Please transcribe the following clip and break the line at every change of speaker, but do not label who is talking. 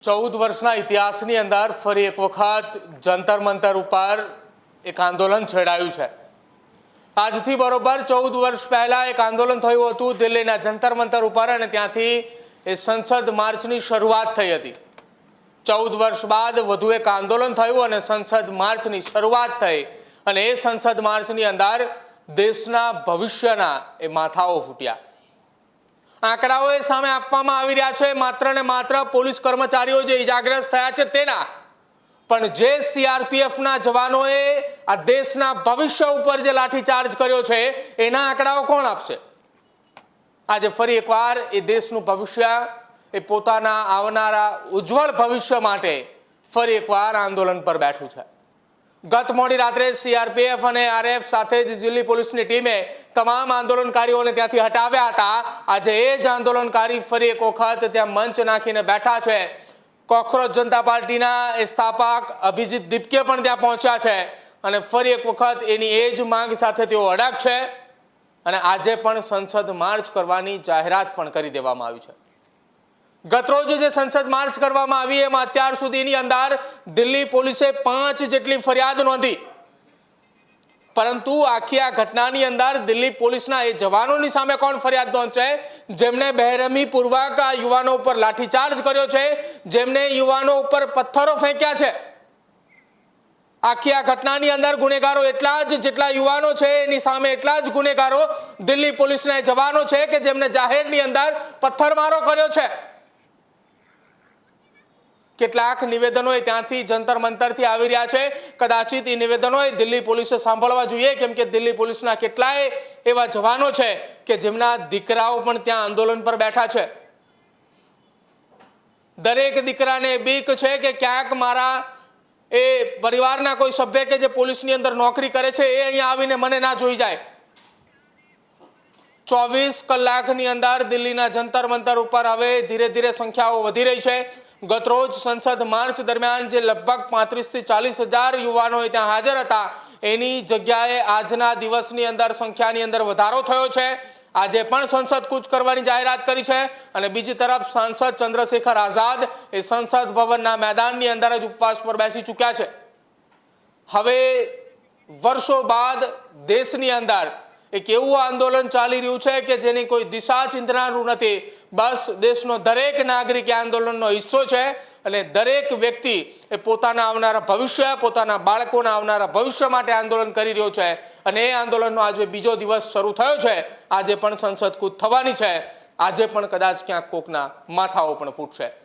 14 વર્ષના ઇતિહાસની અંદર ફરી એક વખત જંતર મંતર ઉપર એક આંદોલન છેડાયું છે। આજથી બરોબર 14 વર્ષ પહેલા એક આંદોલન થયું હતું દિલ્હીના જંતર મંતર ઉપર અને ત્યાંથી એ સંસદ માર્ચની શરૂઆત થઈ હતી। 14 વર્ષ બાદ વધુ એક આંદોલન થયું અને સંસદ માર્ચની શરૂઆત થઈ અને એ સંસદ માર્ચની અંદર દેશના ભવિષ્યના એ માથાઓ ફૂટ્યા। આંકડાઓ એ સામે આપવામાં આવી રહ્યા છે માત્ર ને માત્ર પોલીસ કર્મચારીઓ જે ઇજાગ્રસ્ત થયા છે તેના, પણ જે સીઆરપીએફના જવાનોએ આ દેશના ભવિષ્ય ઉપર જે લાઠીચાર્જ કર્યો છે એના આંકડાઓ કોણ આપશે? આજે ફરી એકવાર એ દેશનું ભવિષ્ય એ પોતાના આવનારા ઉજ્જવળ ભવિષ્ય માટે ફરી એકવાર આંદોલન પર બેઠું છે। ગત મોડી રાત્રે સીઆરપીએફ અને આરએફ સાથે જ દિલ્હી પોલીસની ટીમે તમામ આંદોલનકારીઓને ત્યાંથી હટાવ્યા હતા। આજે એ જ આંદોલનકારી ફરી એક વખત ત્યાં મંચ નાખીને બેઠા છે। કોકરોચ જનતા પાર્ટીના એ સ્થાપક અભિજીત દીપકે પણ ત્યાં પહોંચ્યા છે અને ફરી એક વખત એની એ જ માંગ સાથે તેઓ અડગ છે અને આજે પણ સંસદ માર્ચ કરવાની જાહેરાત પણ કરી દેવામાં આવી છે। ગતરોજ જે સંસદ માર્ચ કરવામાં આવી એમાં અત્યાર સુધીની અંદર દિલ્હી પોલીસે 5 જેટલી ફરિયાદ નોંધી, પરંતુ આખી આ ઘટનાની અંદર દિલ્હી પોલીસના એ જવાનોની સામે કોણ ફરિયાદ નોંધશે જેમણે બેરહેમીપૂર્વક આ યુવાનો ઉપર લાઠીચાર્જ કર્યો છે, જેમણે યુવાનો ઉપર પથ્થરો ફેંક્યા છે। આખી આ ઘટનાની અંદર ગુનેગારો એટલા જ જેટલા યુવાનો છે એની સામે એટલા જ ગુનેગારો દિલ્હી પોલીસના જવાનો છે કે જેમણે જાહેરની અંદર પથ્થરમારો કર્યો છે। કેટલાક નિવેદનો ત્યાંથી જંતર મંતરથી આવી રહ્યા છે। કદાચિત એ નિવેદનો દિલ્હી પોલીસે સાંભળવા જોઈએ, કેમ કે દિલ્હી પોલીસના કેટલાય એવા જવાનો છે કે જેમના દીકરાઓ પણ ત્યાં આંદોલન પર બેઠા છે। દરેક દીકરાને બીક છે કે ક્યાંક મારા એ પરિવારના કોઈ સભ્ય કે જે પોલીસની અંદર નોકરી કરે છે એ અહીંયા આવીને મને ના જોઈ જાય। 24 કલાકની અંદર દિલ્હીના જંતર મંતર ઉપર હવે ધીરે ધીરે સંખ્યાઓ વધી રહી છે। ગતરોજ સંસદ માર્ચ દરમિયાન જે લગભગ 35 થી 40 હજાર યુવાનો ત્યાં હાજર હતા એની જગ્યાએ આજના દિવસની અંદર સંખ્યાની અંદર વધારો થયો છે। આજે પણ સંસદ કૂચ કરવાની જાહેરાત કરી છે અને બીજી તરફ સાંસદ ચંદ્રશેખર આઝાદ એ સંસદ ભવનના મેદાનની અંદર જ ઉપવાસ પર બેસી ચૂક્યા છે। હવે વર્ષો બાદ દેશની અંદર એક એવું આંદોલન ચાલી રહ્યું છે કે જેની કોઈ દિશા ચિંતનારું નથી। બસ દેશનો દરેક નાગરિક આ આંદોલનનો હિસ્સો છે અને દરેક વ્યક્તિ એ પોતાના આવનારા ભવિષ્ય, પોતાના બાળકોના આવનારા ભવિષ્ય માટે આંદોલન કરી રહ્યો છે અને એ આંદોલનનો આજે બીજો દિવસ શરૂ થયો છે। આજે પણ સંસદ કૂચ થવાની છે। આજે પણ કદાચ ક્યાંક કોકના માથાઓ પણ ફૂટશે।